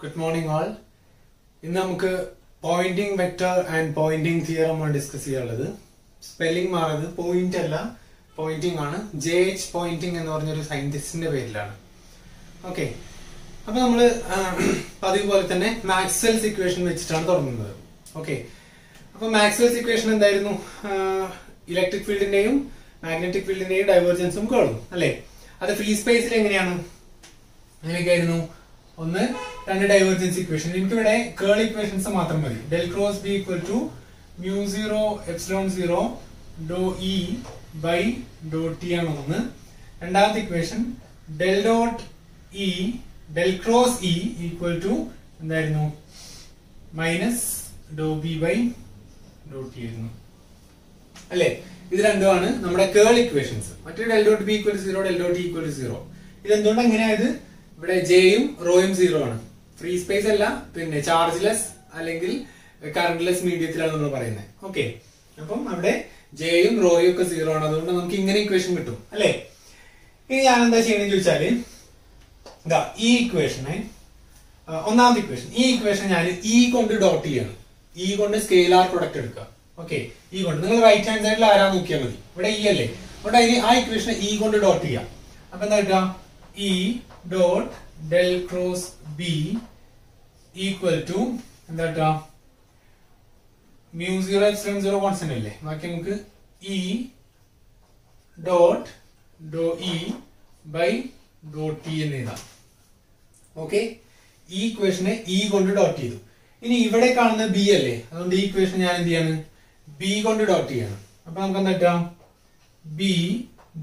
Good morning all. ഇന്ന് നമുക്ക് Poynting vector and Poynting theorem ആണ് ഡിസ്കസ് ചെയ്യാനുള്ളത്. സ്പെല്ലിംഗ് മാറത് പോയിന്റ് അല്ല, പോയിന്റിംഗ് ആണ്. JH പോയിന്റിംഗ് എന്ന് പറഞ്ഞൊരു സയന്റിസ്റ്റിന്റെ പേരിലാണ്. ഓക്കെ, അപ്പൊ നമ്മള് പതിവ് പോലെ തന്നെ മാക്സ്വെൽസ് ഇക്വേഷൻ വെച്ചിട്ടാണ് തുടങ്ങുന്നത്. ഓക്കെ, അപ്പൊ മാക്സ്വെൽസ് ഇക്വേഷൻ എന്തായിരുന്നു? ഇലക്ട്രിക് ഫീൽഡിന്റെയും മാഗ്നറ്റിക് ഫീൽഡിന്റെയും ഡൈവേർജൻസും കേളും അല്ലെ? അത് ഫ്രീ സ്പേസിൽ എങ്ങനെയാണ്? അങ്ങനെയൊക്കെയായിരുന്നു. ഒന്ന് രണ്ട് ഡൈവേർജൻസ് ഇക്വേഷൻ. എനിക്കിവിടെ കേൾ ഇക്വേഷൻസ് മാത്രം മതി. Del cross B equal to mu 0 epsilon 0 dow E by Dr T ആണ് ഒന്ന്. രണ്ടാമത്തെ equation del dot E del cross E equal to എന്തായിരുന്നു? Minus dow B by Dr T ആയിരുന്നു അല്ലെ? ഇത് രണ്ടുമാണ് നമ്മുടെ കേൾ ഇക്വേഷൻസ്. മറ്റേ del dot B equal 0 del dot E equal 0. ഇതെന്തുകൊണ്ട് അങ്ങനെയായത്? ഇവിടെ ജെയും റോയും 0 ആണ്. ഫ്രീ സ്പേസ് അല്ല, പിന്നെ ചാർജ്ലെസ് അല്ലെങ്കിൽ കറന്റ്ലെസ് മീഡിയത്തിലാണ് നമ്മൾ പറയുന്നത്. ഓക്കെ, അപ്പം അവിടെ ജെയും റോയും ഒക്കെ 0 ആണ്. അതുകൊണ്ട് നമുക്ക് ഇങ്ങനെ ഇക്വേഷൻ കിട്ടും അല്ലെ? ഇനി ഞാൻ എന്താ ചെയ്യണമെന്ന് ചോദിച്ചാല് ഇതാ ഈ ഇക്വേഷനെ, ഒന്നാമത്തെ ഇക്വേഷൻ, ഈ ഇക്വേഷൻ ഞാൻ ഇ കൊണ്ട് ഡോട്ട് ചെയ്യാണ്. ഇ കൊണ്ട് സ്കെയിലാർ പ്രൊഡക്റ്റ് എടുക്കുക. ഓക്കെ, ഇ കൊണ്ട് നിങ്ങൾ റൈറ്റ് ഹാൻഡ് സൈഡിൽ ആരാ നോക്കിയാൽ മതി. ഇവിടെ ഇ അല്ലേ? അവിടെ ആ ഇക്വേഷനെ ഇ കൊണ്ട് ഡോട്ട് ചെയ്യാം. അപ്പൊ എന്താ കിട്ടുക? E dot del cross B equal to എന്താ കിട്ടുക? മ്യൂ 0 എപ്സിലോൺ 0 കോൺസ്റ്റന്റ് അല്ലേ? ബാക്കി നമുക്ക് E dot Dr E by Dr T എന്ന് എഴുതാം. ഓക്കെ, ഈ ഇക്വേഷനെ ഇ കൊണ്ട് ഡോട്ട് ചെയ്തു. ഇനി ഇവിടെ കാണുന്ന ബി അല്ലേ? അതുകൊണ്ട് ഈ ഇക്വേഷൻ ഞാൻ എന്ത് ചെയ്യാണ്? ബി കൊണ്ട് ഡോട്ട് ചെയ്യണം. അപ്പൊ നമുക്ക് എന്താ കിട്ടാം? B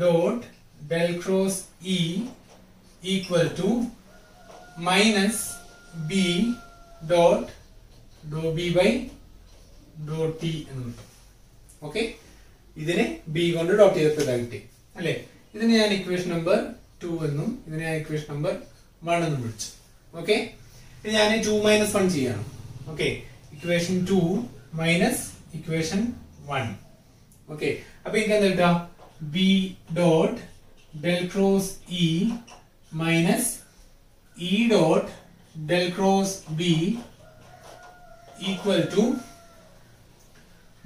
dot del cross E equal to minus B dot Dr B by Dr T എന്ന് കിട്ടും. ഓക്കെ, ഇതിനെ ബി കൊണ്ട് ഡോട്ട് ചെയ്തപ്പോൾ കിട്ടി അല്ലെ? ഇതിന് ഞാൻ ഇക്വേഷൻ നമ്പർ 2 എന്നും ഇതിനെ ഞാൻ ഇക്വേഷൻ നമ്പർ 1 എന്നും വിളിച്ചു. ഓക്കെ, ഇത് ഞാൻ 2 - 1 ചെയ്യണം. Okay, equation 2 minus equation 1. Okay, അപ്പൊ എനിക്ക് എന്താ കിട്ടാ? B dot del cross E minus E dot del cross B equal to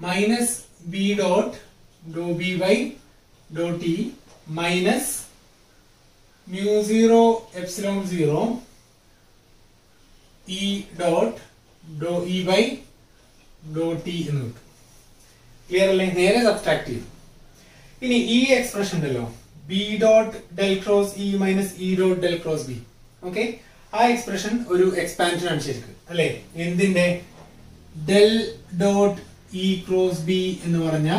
minus B dot Dr B by Dr T minus mu 0 epsilon 0 E dot Dr E by Dr T എന്ന് കിട്ടും. Clear അല്ലേ? നേരെ subtract ചെയ്തു. ഇനി ഈ expression ഉണ്ടല്ലോ, B dot del cross E minus E dot del cross B. Okay, ആ expression ഒരു എക്സ്പാൻഷൻ ആണ് ശരിക്കും അല്ലെ? എന്തിന്റെ? Del dot E cross B എന്ന് പറഞ്ഞ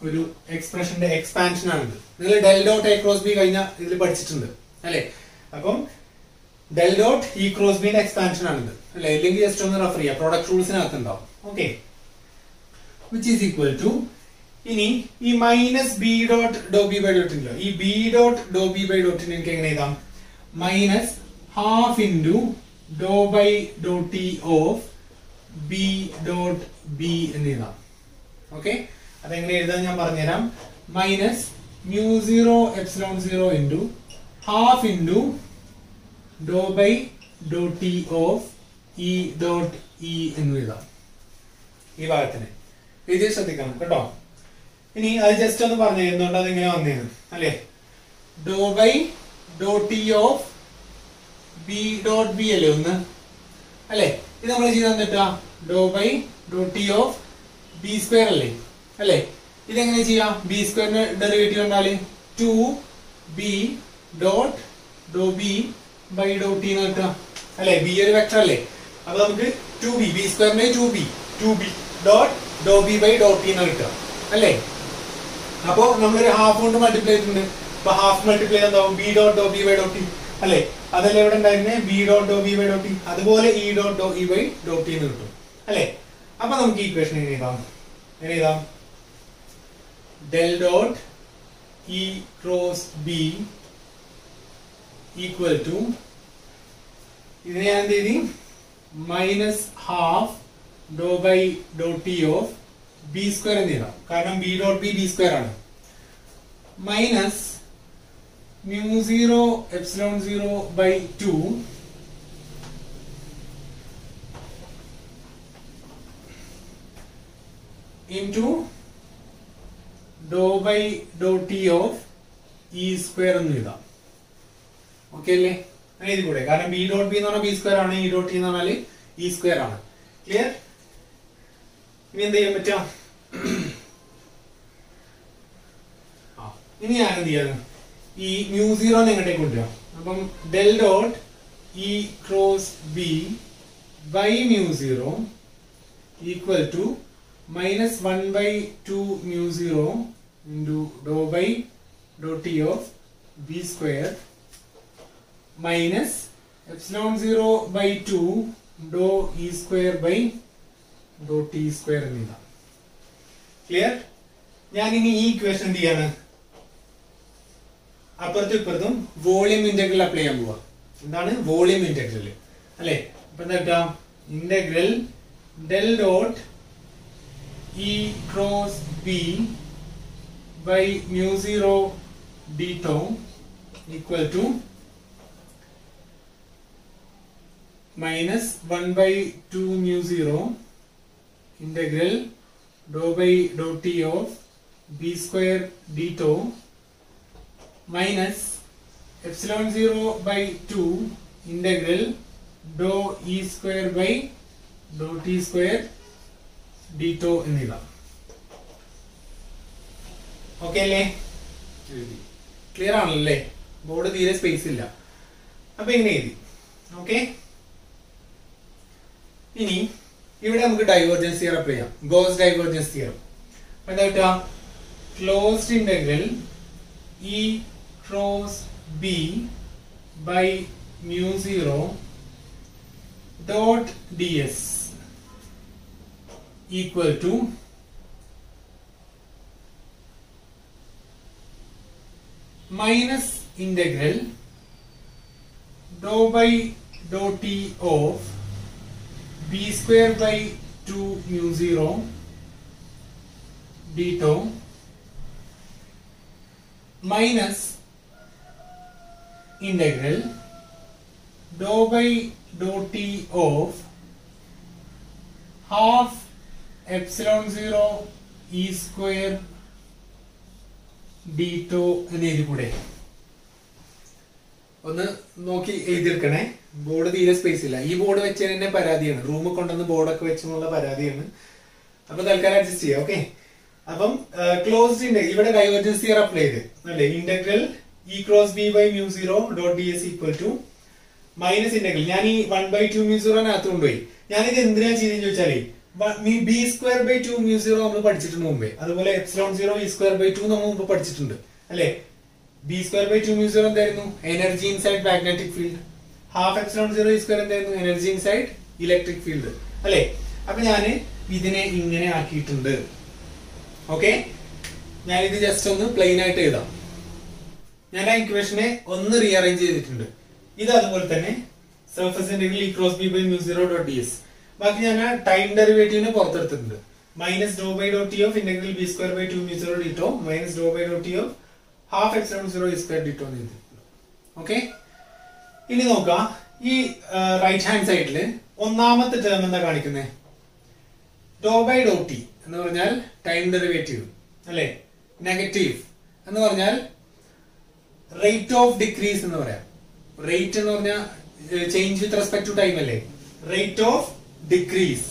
ഒരു എക്സ്പ്രഷന്റെ എക്സ്പാൻഷൻ ആണിത്. നിങ്ങൾ del dot A cross B കഴിഞ്ഞ ഇതിൽ പഠിച്ചിട്ടുണ്ട് അല്ലെ? അപ്പം ഡെൽ ഡോട്ട് ഇ ക്രോസ് ബിന്റെ എക്സ്പാൻഷൻ ആണിത് അല്ലെ? ഇല്ലെങ്കിൽ ജസ്റ്റ് ഒന്ന് റെഫർ ചെയ്യാം, പ്രോഡക്റ്റ് റൂൾസിനകത്ത് ഉണ്ടാവും. Okay, which is equal to, ഇനി ഈ minus B dot Dr B by dot ഇല്ല, ഈ B dot Dr B by ഡോട്ടിന് എനിക്ക് എങ്ങനെ എഴുതാം? Minus half into dow by Dr T of B dot B എന്ന് എഴുതാം. ഓക്കെ, അതെങ്ങനെ എഴുതാൻ ഞാൻ പറഞ്ഞുതരാം. Minus mu 0 epsilon 0 into half into dow by Dr T of E dot E എന്ന് എഴുതാം. ഈ ഭാഗത്തിന് ഇത് ശ്രദ്ധിക്കണം കേട്ടോ. ഇനി അത് ജസ്റ്റ് ഒന്ന് പറഞ്ഞു എന്തുകൊണ്ട് അതെങ്ങനെ വന്നേന്ന് അല്ലെ? Dow by Dr T of B dot B അല്ലേ ഒന്ന് അല്ലെ? ഇത് നമ്മൾ ചെയ്താൽ തെറ്റാ? Dow by Dr T of B square അല്ലേ? അല്ലെ? ഇതെങ്ങനെ ചെയ്യാം? ബി സ്ക്വയറിന് ഡെറിവേറ്റീവ് കണ്ടാല് 2b dot Dr B by Dr T എന്ന് കിട്ടാം അല്ലെ? ബി ഒരു വെക്ടർ അല്ലേ? അപ്പൊ നമുക്ക് 2b ബി സ്ക്വയറിന്റെ 2b dot Dr B by Dr T എന്ന് കിട്ടാം അല്ലെ? അപ്പോ നമ്മളൊരു ഹാഫ് കൊണ്ട് മൾട്ടിപ്ലൈ ചെയ്തിട്ടുണ്ട്. അപ്പൊ ഹാഫ് മൾട്ടിപ്ലൈ എന്താവും? B dot Dr B by Dr T അല്ലെ? അതല്ലേ ഇവിടെ ഉണ്ടായിരുന്നത്? B dot Dr B by Dr T. അതുപോലെ E dot Dr E by Dr T എന്ന് കിട്ടും അല്ലെ? അപ്പൊ നമുക്ക് ഈ ഇക്വേഷൻ എങ്ങനെ എഴുതാം? Del dot E cross B equal to, ഇതിനെ ഞാൻ എന്ത് ചെയ്തി? Minus half dow by Dr T of B square എന്ന് എഴുതാം. കാരണം ബി ഡോട്ട് ബി സ്ക്വയർ ആണ്. Minus mu 0 epsilon 0 by 2 into dou by dou t of E square എന്ന് എഴുതാം. ഓക്കെ അല്ലേ? അങ്ങനെ ഇത് കൂടെ, കാരണം ബി ഡോട്ട് ബി എന്ന് പറഞ്ഞാൽ ബി സ്ക്വയർ ആണ്, ഇ ഡോട്ട് ടി എന്ന് പറഞ്ഞാൽ ഇ സ്ക്വയർ ആണ്. ക്ലിയർ? ഇനി എന്ത് ചെയ്യാൻ പറ്റാം? ഇനി ഞാൻ എന്ത് ചെയ്യാം, ഈ മ്യൂ സീറോ എങ്ങോട്ടേക്ക് കൊണ്ടുവരാം. അപ്പം del dot E cross B by mu zero equal to -1/2 mu zero into dow by Dr T of B square minus ε0/2 dow E square by Dr T square എന്നിതാണ്. ക്ലിയർ? ഞാൻ ഇനി ഈ equation എന്ത് ചെയ്യാണ്, അപ്പുറത്തും ഇപ്പുറത്തും വോളിയം ഇന്റഗ്രൽ അപ്ലൈ ചെയ്യാൻ പോവാ. എന്താണ് വോളിയം ഇന്റഗ്രൽ അല്ലെ? അപ്പൊ എന്താ, integral del dot E cross B by mu zero D tau equal to -1/2 mu zero integral do by Dr T of B square D tau minus ε0/2 integral dou e square by dou t square d tau എന്നിവ. Okay അല്ലേ? Clear ആണല്ലേ? Board തീരെ space ഇല്ല. അപ്പൊ എങ്ങനെ എഴുതി? Okay. ഇനി ഇവിടെ നമുക്ക് ഡൈവേർജൻസ് തിയറം അപ്ലൈ ചെയ്യാം. Goes divergence theorem. അപ്പൊ എന്താ കിട്ടുക? Closed integral E cross B by mu zero dot ds equal to minus integral dou by dou t of b square by 2 mu zero d tau minus integral dou by dou t of half ε0 e square d tau എന്ന് എഴുതി കൂടെ? ഒന്ന് നോക്കി എഴുതിയെടുക്കണേ. Board തീരെ space ഇല്ല. ഈ board വെച്ചതിന് തന്നെ പരാതിയാണ്, റൂമിൽ കൊണ്ടുവന്ന് ബോർഡൊക്കെ വെച്ചെന്നുള്ള പരാതിയാണ്. അപ്പൊ തൽക്കാലം അഡ്ജസ്റ്റ് ചെയ്യാം. ഓക്കെ. അപ്പം ക്ലോസ്ഡ് ഇന്റഗ്രൽ ഇവിടെ ഡൈവേർജൻസ് തിയറം അപ്ലൈ ചെയ്ത് അല്ലേ? Integral E cross B by mu zero dot D S equal to minus integral, ഞാൻ ഈ 1/2 മ്യൂ സീറോനകത്ത് കൊണ്ടുപോയി. ഞാനിത് എന്തിനാ ചെയ്തെന്ന് ചോദിച്ചാലേ, B square by 2 mu zero നമ്മൾ പഠിച്ചിട്ടുണ്ട് മുമ്പേ. അതുപോലെ ε0 ഇ സ്ക്വയർ ബൈ 2 നമ്മൾ മുമ്പ് പഠിച്ചിട്ടുണ്ട് അല്ലെ? B square by 2 mu zero എന്തായിരുന്നു? Energy inside magnetic field. Half ε0 E square എന്തായിരുന്നു? എനർജി ഇൻസൈഡ് ഇലക്ട്രിക് ഫീൽഡ് അല്ലെ? അപ്പൊ ഞാന് ഇതിനെ ഇങ്ങനെ ആക്കിയിട്ടുണ്ട്. ഓക്കെ. ഞാനിത് ജസ്റ്റ് ഒന്ന് പ്ലെയിൻ ആയിട്ട് എഴുതാം. ഞാൻ ആ ഇക്വേഷനെ ഒന്ന് റീഅറേഞ്ച് ചെയ്തിട്ടുണ്ട്. ഇത് അതുപോലെ തന്നെ surface integral E cross B by mu zero dot D S. ബാക്കി ഞാൻ ആ ടൈം ഡെറിവേറ്റീവിനെ പുറത്തെടുത്തിട്ടുണ്ട്. Minus Dr by Dr T of integral B square by 2 mu zero D tau minus Dr by Dr T of half ε0 E square D tau എന്ന് എഴുതിയിട്ടുണ്ട്. Okay. ഇനി നോക്കാം, ഈ റൈറ്റ് ഹാൻഡ് സൈഡില് ഒന്നാമത്തെ ടേം എന്താ കാണിക്കുന്നത്? ഡോ ബൈ ഡോ ടി എന്ന് പറഞ്ഞാൽ ടൈം ഡെറിവേറ്റീവ് അല്ലെ? നെഗറ്റീവ് എന്ന് പറഞ്ഞാൽ റേറ്റ് ഓഫ് ഡിക്രീസ് എന്ന് പറയാം. റേറ്റ് എന്ന് പറഞ്ഞാൽ change with respect to time അല്ലേ? റേറ്റ് ഓഫ് ഡിക്രീസ്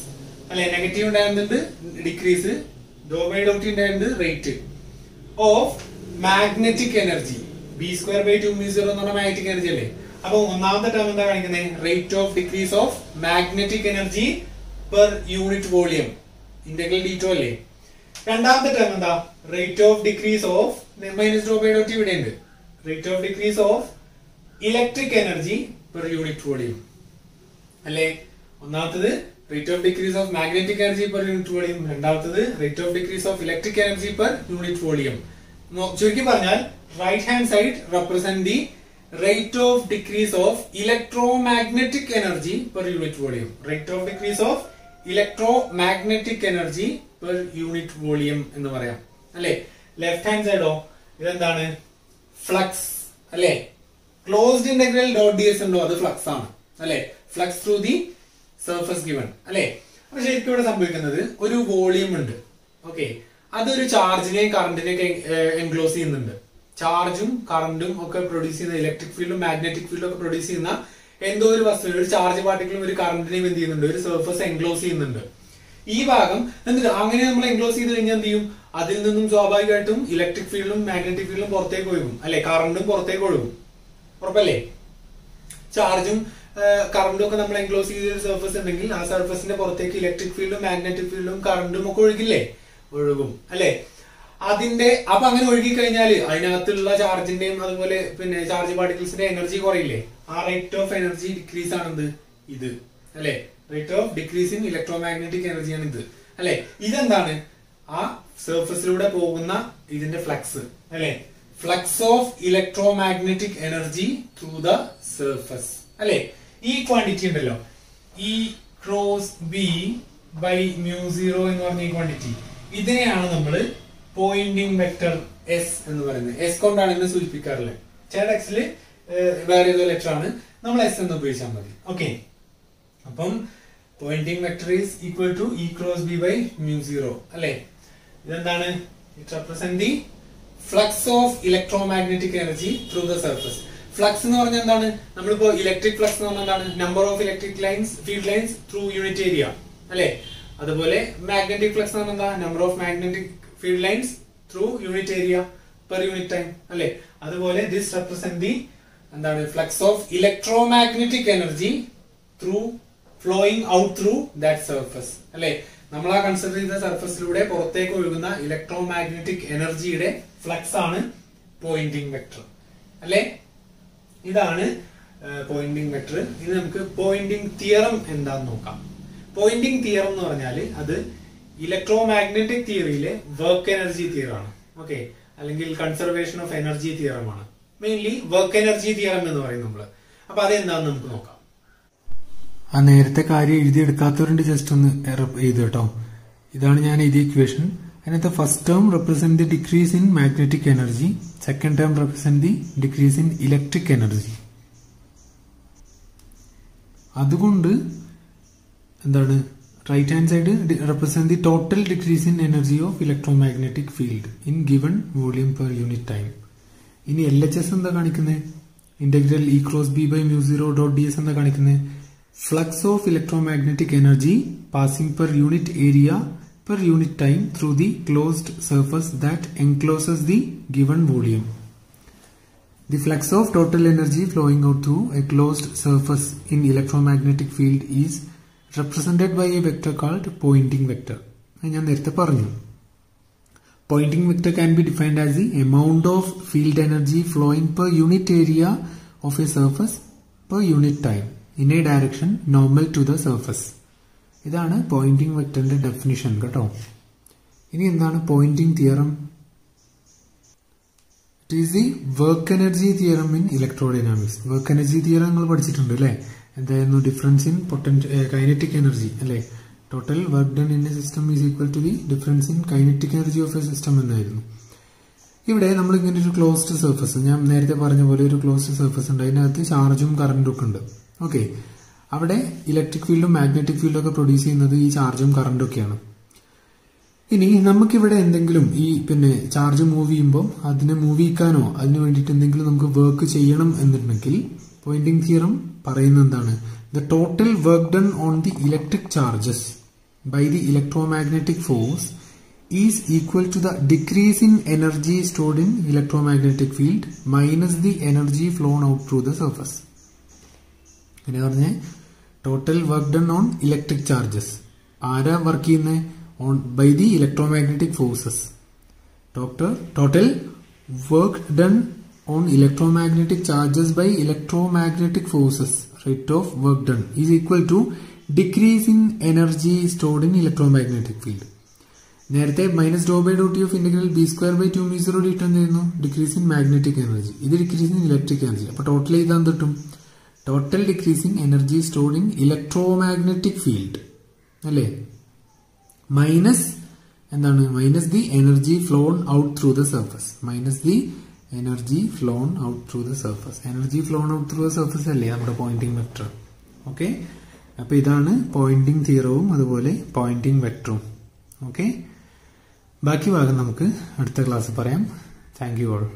അല്ലെ? നെഗറ്റീവ് ഉണ്ടായിരുന്നുണ്ട്, decrease. Dow by Dr T ഉണ്ടായിരുന്നത് rate of magnetic energy. B square by 2 mu zero എന്ന് പറഞ്ഞാൽ മാഗ്നറ്റിക് എനർജി അല്ലേ? അപ്പൊ ഒന്നാമത്തെ ടേം എന്താ കാണിക്കുന്നത്? Rate of decrease of magnetic energy per unit volume, integral d tau അല്ലേ? രണ്ടാമത്തെ ടേം എന്താ? Rate of decrease of minus Dr by Dr t ഇവിടെ ഉണ്ട്. Rate of decrease of electric energy per unit volume അല്ലേ? ഒന്നാമത്തത് rate of decrease of magnetic energy per unit volume, രണ്ടാമത്തത് rate of decrease of electric energy per unit volume. ചുരുക്കി പറഞ്ഞാൽ right hand side represent the rate of decrease of electromagnetic energy per unit volume. Rate of decrease of electromagnetic energy per unit volume എന്ന് പറയാം അല്ലെ? Left hand സൈഡോ ഇതെന്താണ്? Flux അല്ലെ? Closed integral dot D S ഉണ്ടോ? അത് flux ആണ് അല്ലെ? Flux through the surface given അല്ലെ? അപ്പൊ ശരിക്കും ഇവിടെ സംഭവിക്കുന്നത് ഒരു വോളിയം ഉണ്ട്. ഓക്കെ, അതൊരു ചാർജിനെയും കറണ്ടിനെയൊക്കെ എൻക്ലോസ് ചെയ്യുന്നുണ്ട്. ചാർജും കറണ്ടും ഒക്കെ പ്രൊഡ്യൂസ് ചെയ്യുന്ന ഇലക്ട്രിക് ഫീൽഡും മാഗ്നറ്റിക് ഫീൽഡും ഒക്കെ പ്രൊഡ്യൂസ് ചെയ്യുന്ന എന്തോ ഒരു വസ്തു, ഒരു ചാർജ് പാർട്ടിക്കിളും ഒരു കറണ്ടിനെയും എന്ത് ചെയ്യുന്നുണ്ട്, ഒരു സർഫസ് എൻക്ലോസ് ചെയ്യുന്നുണ്ട്. ഈ ഭാഗം എന്നിട്ട് അങ്ങനെ നമ്മൾ എൻക്ലോസ് ചെയ്ത് കഴിഞ്ഞാൽ എന്ത് ചെയ്യും, അതിൽ നിന്നും സ്വാഭാവികമായിട്ടും ഇലക്ട്രിക് ഫീൽഡും മാഗ്നറ്റിക് ഫീൽഡും പുറത്തേക്ക് ഒഴുകും അല്ലെ, കറണ്ടും പുറത്തേക്ക് ഒഴുകും. ഉറപ്പല്ലേ? ചാർജും കറണ്ടും ഒക്കെ നമ്മൾ എൻക്ലോസ് ചെയ്ത ഒരു സർഫസ് ഉണ്ടെങ്കിൽ ആ സർഫസിന്റെ പുറത്തേക്ക് ഇലക്ട്രിക് ഫീൽഡും മാഗ്നറ്റിക് ഫീൽഡും കറണ്ടും ഒക്കെ ഒഴുകില്ലേ, ഒഴുകും അല്ലെ. അതിന്റെ അപ്പൊ അങ്ങനെ ഒഴുകി കഴിഞ്ഞാൽ അതിനകത്തുള്ള ചാർജിന്റെയും അതുപോലെ പിന്നെ ചാർജ് പാർട്ടിക്കിൾസിന്റെ എനർജി കുറയില്ലേ. ആ റേറ്റ് ഓഫ് എനർജി ഡിക്രീസ് ആണെന്ത്, ഇത് അല്ലെ. Rate of decrease in electromagnetic എനർജിയാണ് ഇത് അല്ലെ. ഇതെന്താണ്, ആ സർഫസിലൂടെ പോകുന്ന ഇതിന്റെ ഫ്ലക്സ് അല്ലെ, flux of electromagnetic energy through the surface അല്ലെ. ഈ ക്വാണ്ടിറ്റി ഉണ്ടല്ലോ, ഇ ക്രോസ് ബി ബൈ മ്യൂ0 എന്ന് പറഞ്ഞ ഈ ക്വാണ്ടിറ്റി, ഇതിനെയാണ് നമ്മൾ പോയിന്റിംഗ് വെക്ടർ എസ് എന്ന് പറയുന്നത്. എസ് കൊണ്ടാണ് ഇന്ന് സൂചിപ്പിക്കാറുള്ളത്. ചേട്ട എക്സില് വേറെ ഏതോ ലെറ്റർ ആണ്, നമ്മൾ എസ് എന്ന് ഉപയോഗിച്ചാൽ മതി. ഓക്കെ, അപ്പം Poynting vector is equal to E cross B by മ്യൂ0 അല്ലെ. ഇതെന്താണ്, it represent the flux of electromagnetic energy through the surface. Flux എന്ന് പറഞ്ഞാൽ എന്താണ്, നമ്മളിപ്പോ ഇലക്ട്രിക് ഫ്ലക്സ് എന്ന് പറഞ്ഞാൽ എന്താണ്, number of electric lines, field lines through unit area അല്ലെ. അതുപോലെ മാഗ്നറ്റിക് ഫ്ലക്സ് എന്ന് പറഞ്ഞാൽ എന്താ, number of magnetic field lines through unit area per unit time അല്ലെ. അതുപോലെ ദിസ് റെപ്രസെന്റ് ദി എന്താണ്, flux of electromagnetic energy through flowing out through that surface അല്ലെ. നമ്മൾ ആ കൺസിഡർ ചെയ്ത സർഫസിലൂടെ പുറത്തേക്ക് ഒഴുകുന്ന ഇലക്ട്രോമാഗ്നറ്റിക് എനർജിയുടെ ഫ്ലക്സ് ആണ് പോയിന്റിംഗ് വെക്ടർ അല്ലെ. ഇതാണ് പോയിന്റിംഗ് വെക്ടർ. ഇനി നമുക്ക് പോയിന്റിംഗ് തിയറം എന്താന്ന് നോക്കാം. പോയിന്റിംഗ് തിയറം എന്ന് പറഞ്ഞാൽ അത് ഇലക്ട്രോമാഗ്നറ്റിക് തിയറിയിലെ വർക്ക് എനർജി തിയറാണ്. ഓക്കെ, അല്ലെങ്കിൽ കൺസർവേഷൻ ഓഫ് എനർജി തിയറമാണ്. മെയിൻലി വർക്ക് എനർജി തിയറം എന്ന് പറയും നമ്മള്. അപ്പൊ അതെന്താന്ന് നമുക്ക് നോക്കാം. ആ നേരത്തെ കാര്യം എഴുതിയെടുക്കാത്തവരുണ്ട്, ജസ്റ്റ് ഒന്ന് എഴുതി കേട്ടോ. ഇതാണ് ഞാൻ എഴുതിയ ഇക്വേഷൻ. അതിനകത്ത് first term represent the decrease in magnetic energy, second term represent the decrease in electric energy. അതുകൊണ്ട് എന്താണ്, right hand side represent the total decrease in energy of electromagnetic field in given volume per unit time. ഇനി LHS എന്താ കാണിക്കുന്നത്, integral E cross B by മ്യൂ0 dot ds എന്താ കാണിക്കുന്നത്, flux of electromagnetic energy passing per unit area per unit time through the closed surface that encloses the given volume. The flux of total energy flowing out through a closed surface in electromagnetic field is represented by a vector called pointing vector. ഞാൻ നേരത്തെ പറഞ്ഞു. Pointing vector can be defined as the amount of field energy flowing per unit area of a surface per unit time in a direction normal to the surface. ഇതാണ് Poynting വെക്ടറിന്റെ definition കേട്ടോ. ഇനി എന്താണ് Poynting theorem? It is the work energy theorem in electrodynamics. Work energy theorem നിങ്ങൾ പഠിച്ചിട്ടുണ്ട് അല്ലെ. എന്തായിരുന്നു, difference in kinetic energy അല്ലെ. Total work done in a system is equal to the difference in kinetic energy of a system എന്നായിരുന്നു. ഇവിടെ നമ്മൾ ഇങ്ങനെ ഒരു ക്ലോസ്ഡ് സർഫസ്, ഞാൻ നേരത്തെ പറഞ്ഞ പോലെ ഒരു ക്ലോസ്ഡ് സർഫസ് ഉണ്ട്, അതിനകത്ത് ചാർജും കറണ്ടും ഒക്കെ ഉണ്ട്. ഓക്കെ, അവിടെ ഇലക്ട്രിക് ഫീൽഡും മാഗ്നറ്റിക് ഫീൽഡും ഒക്കെ പ്രൊഡ്യൂസ് ചെയ്യുന്നത് ഈ ചാർജും കറണ്ടും ഒക്കെയാണ്. ഇനി നമുക്കിവിടെ എന്തെങ്കിലും ഈ ചാർജ് മൂവ് ചെയ്യുമ്പോൾ അതിനെ മൂവ് ചെയ്യിക്കാനോ അതിന് വേണ്ടിയിട്ട് എന്തെങ്കിലും നമുക്ക് വർക്ക് ചെയ്യണം എന്നുണ്ടെങ്കിൽ പോയിന്റിംഗ് തിയറം പറയുന്നത് എന്താണ്, the total work done on the electric charges by the electromagnetic force is equal to the decrease in energy stored in electromagnetic field minus the energy flown out through the surface. എന്ന് പറഞ്ഞാൽ total work done on electric charges, ആരാ work ചെയ്യുന്നത്, on by the electromagnetic forces. Total work done on electromagnetic charges by electromagnetic forces, rate of work done is equal to decrease in energy stored in electromagnetic field. നേരത്തെ minus Dr by Dr T of integral B square by 2μ0 dt എന്തായിരുന്നു, decrease in magnetic energy. ഇത് decrease in electric energy. അപ്പൊ total ചെയ്താൽ കിട്ടും total decrease in energy stored in electromagnetic field അല്ലേ, minus എന്താണ്, minus the energy flown out through the surface, minus the energy flown out through the surface. Energy flown out through the surface അല്ലേ നമ്മുടെ Poynting vector. Okay, അപ്പൊ ഇതാണ് Poynting തിയറവും അതുപോലെ Poynting വെക്ടറും. Okay, ബാക്കി ഭാഗം നമുക്ക് അടുത്ത ക്ലാസ്സിൽ പറയാം. Thank you all.